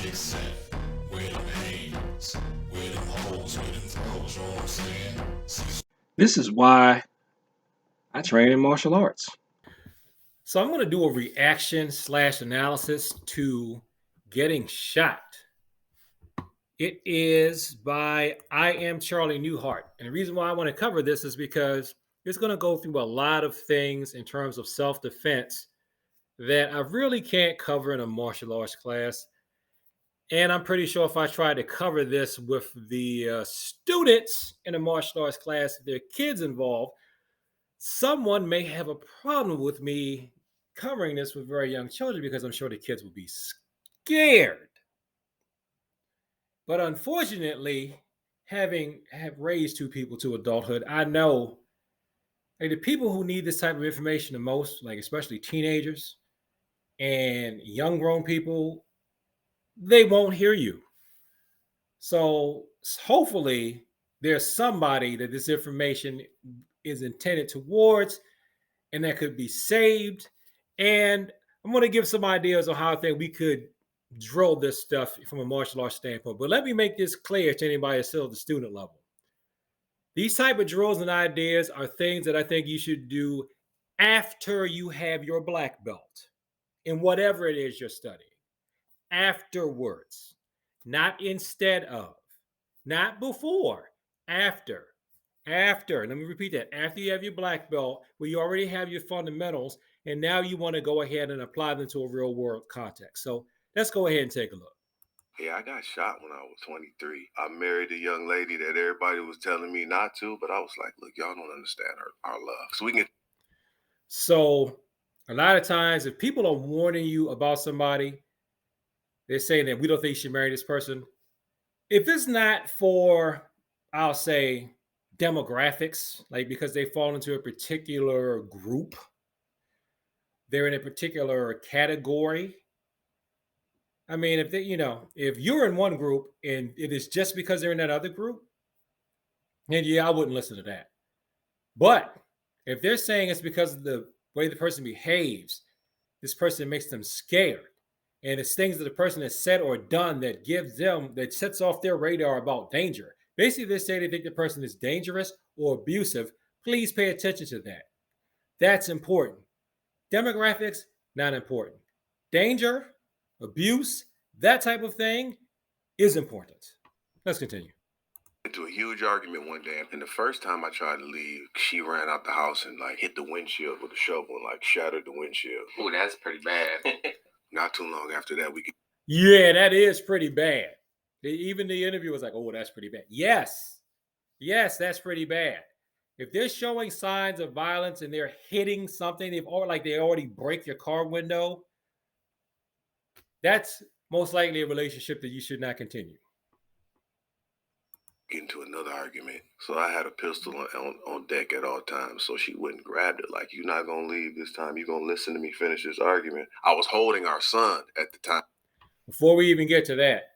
kicks at? Where them hands? Where them holes? Where them throws? You know what I'm saying? This is why I train in martial arts. So I'm going to do a reaction slash analysis to Getting Shot. It is by I Am Charlie Newhart. And the reason why I want to cover this is because it's going to go through a lot of things in terms of self-defense that I really can't cover in a martial arts class. And I'm pretty sure if I try to cover this with the students in a martial arts class, their kids involved, someone may have a problem with me covering this with very young children because I'm sure the kids will be scared. But unfortunately, having have raised two people to adulthood, I know like the people who need this type of information the most, like especially teenagers and young grown people, they won't hear you. So hopefully there's somebody that this information is intended towards and that could be saved. And I'm going to give some ideas on how I think we could drill this stuff from a martial arts standpoint. But let me make this clear to anybody that's still at the student level. These type of drills and ideas are things that I think you should do after you have your black belt in whatever it is you're studying. Afterwards, not instead of, not before, after. After, let me repeat that, after you have your black belt, where you already have your fundamentals, and now you want to go ahead and apply them to a real world context. So let's go ahead and take a look. Yeah, I got shot when I was 23. I married a young lady that everybody was telling me not to, but I was like, look, y'all don't understand our love. So we can. So a lot of times, if people are warning you about somebody, they're saying that we don't think you should marry this person. If it's not for, I'll say, demographics, like because they fall into a particular group, they're in a particular category. I mean, if they, if you're in one group and it is just because they're in that other group, then yeah, I wouldn't listen to that. But if they're saying it's because of the way the person behaves, this person makes them scared, and it's things that the person has said or done that gives them that sets off their radar about danger. Basically, they say they think the person is dangerous or abusive. Please pay attention to that. That's important. Demographics, not important. Danger, abuse, that type of thing is important. Let's continue. Into a huge argument one day, and the first time I tried to leave, she ran out the house and like hit the windshield with a shovel and like shattered the windshield. Oh, that's pretty bad. Not too long after that, Yeah, that is pretty bad. Even the interview was like, oh, that's pretty bad. Yes, that's pretty bad. If they're showing signs of violence and they're hitting something, they already break your car window, that's most likely a relationship that you should not continue. get into another argument. So I had a pistol on deck at all times, so she wouldn't grab it. Like, you're not gonna leave this time. You're gonna listen to me finish this argument. I was holding our son at the time. Before we even get to that,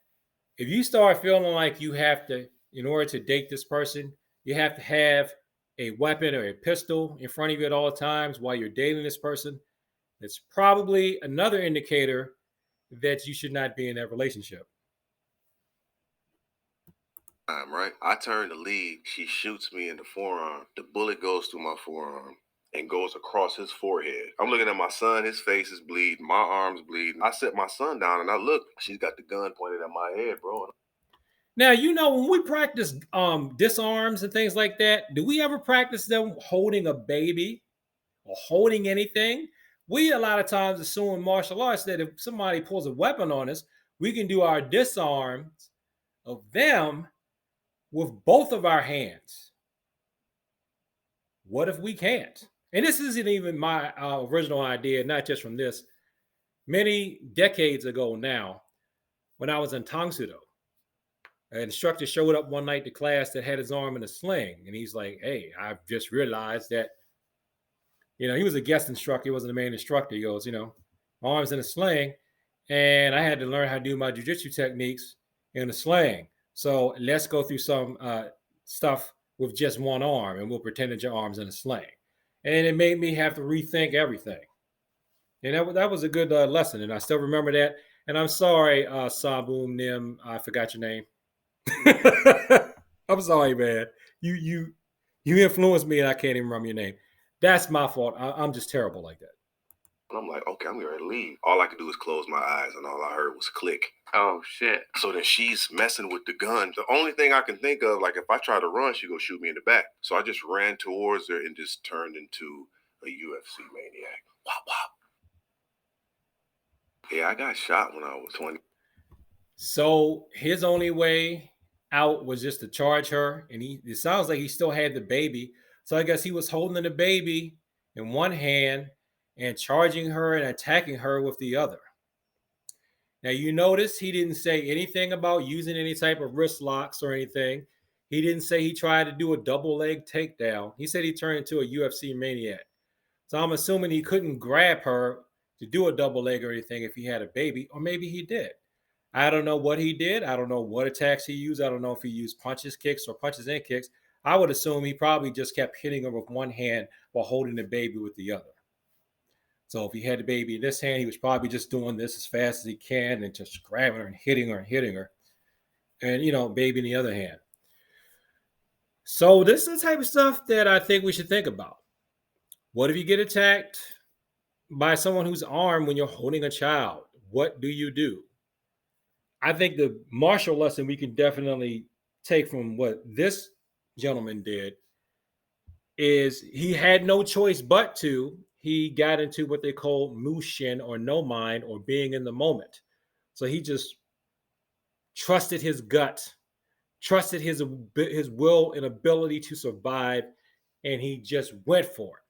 if you start feeling like you have to, in order to date this person, you have to have a weapon or a pistol in front of you at all times while you're dating this person, it's probably another indicator that you should not be in that relationship. Right? I turn to leave. She shoots me in the forearm. The bullet goes through my forearm and goes across his forehead. I'm looking at my son. His face is bleeding. My arm's bleeding. I set my son down and I look. She's got the gun pointed at my head, bro. Now, when we practice disarms and things like that, do we ever practice them holding a baby or holding anything? We a lot of times assume in martial arts that if somebody pulls a weapon on us, we can do our disarms of them with both of our hands. What if we can't? And this isn't even my original idea, not just from this. Many decades ago now, when I was in Tang Soo Do, an instructor showed up one night to class that had his arm in a sling. And he's like, hey, I've just realized that, he was a guest instructor. He wasn't the main instructor. He goes, my arm's in a sling. And I had to learn how to do my jujitsu techniques in a sling. So let's go through some stuff with just one arm, and we'll pretend that your arm's in a sling. And it made me have to rethink everything. And that was a good lesson. And I still remember that. And I'm sorry, Saboom Nim, I forgot your name. I'm sorry, man. You influenced me, and I can't even remember your name. That's my fault. I'm just terrible like that. And I'm like, okay, I'm ready to leave. All I could do was close my eyes, and all I heard was click. Oh shit. So then she's messing with the gun. The only thing I can think of, like if I try to run, she go shoot me in the back. So I just ran towards her and just turned into a UFC maniac. Wop wop. Yeah, I got shot when I was 20. So his only way out was just to charge her, and it sounds like he still had the baby. So I guess he was holding the baby in one hand and charging her and attacking her with the other. Now you notice he didn't say anything about using any type of wrist locks or anything. He didn't say he tried to do a double leg takedown. He said he turned into a UFC maniac. So I'm assuming he couldn't grab her to do a double leg or anything if he had a baby, or maybe he did. I don't know what he did. I don't know what attacks he used. I don't know if he used punches, kicks, or punches and kicks. I would assume he probably just kept hitting her with one hand while holding the baby with the other. So if he had the baby in this hand, he was probably just doing this as fast as he can and just grabbing her and hitting her and hitting her. And, baby in the other hand. So this is the type of stuff that I think we should think about. What if you get attacked by someone who's armed when you're holding a child? What do you do? I think the martial lesson we can definitely take from what this gentleman did is he had no choice but to. He got into what they call mushin, or no mind, or being in the moment. So he just trusted his gut, trusted his will and ability to survive, and he just went for it.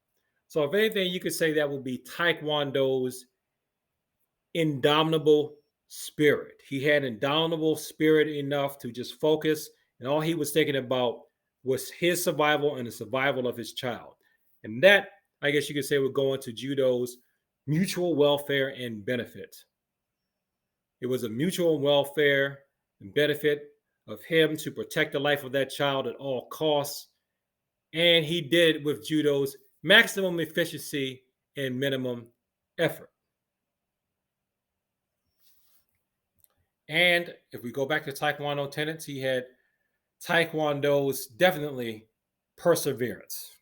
So if anything, you could say that would be Taekwondo's indomitable spirit. He had indomitable spirit enough to just focus, and all he was thinking about was his survival and the survival of his child. And that, I guess you could say, would go into judo's mutual welfare and benefit. It was a mutual welfare and benefit of him to protect the life of that child at all costs. And he did it with judo's maximum efficiency and minimum effort. And if we go back to Taekwondo tenets, he had Taekwondo's definitely perseverance.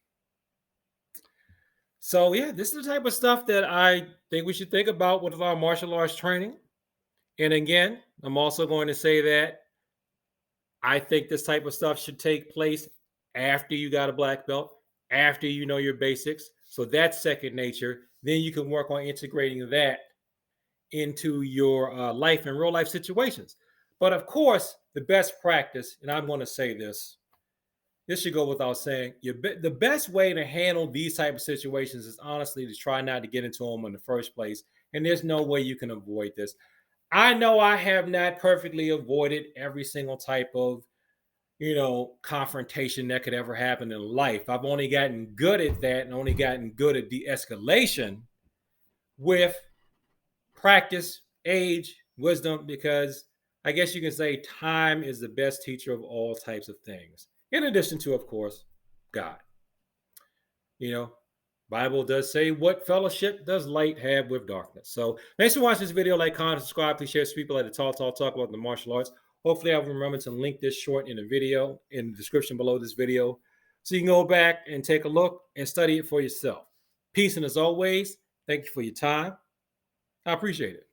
So yeah, this is the type of stuff that I think we should think about with our martial arts training. And again, I'm also going to say that I think this type of stuff should take place after you got a black belt, after you know your basics. So that's second nature. Then you can work on integrating that into your life and real life situations. But of course, the best practice, and I'm going to say this should go without saying, the best way to handle these type of situations is honestly to try not to get into them in the first place. And there's no way you can avoid this. I know I have not perfectly avoided every single type of, confrontation that could ever happen in life. I've only gotten good at that and only gotten good at de-escalation with practice, age, wisdom, because I guess you can say time is the best teacher of all types of things. In addition to, of course, God. Bible does say, what fellowship does light have with darkness? So thanks for watching this video. Like, comment, subscribe. Please share with people at the talk about the martial arts. Hopefully I'll remember to link this short in the video, in the description below this video, so you can go back and take a look and study it for yourself. Peace, and as always, thank you for your time. I appreciate it.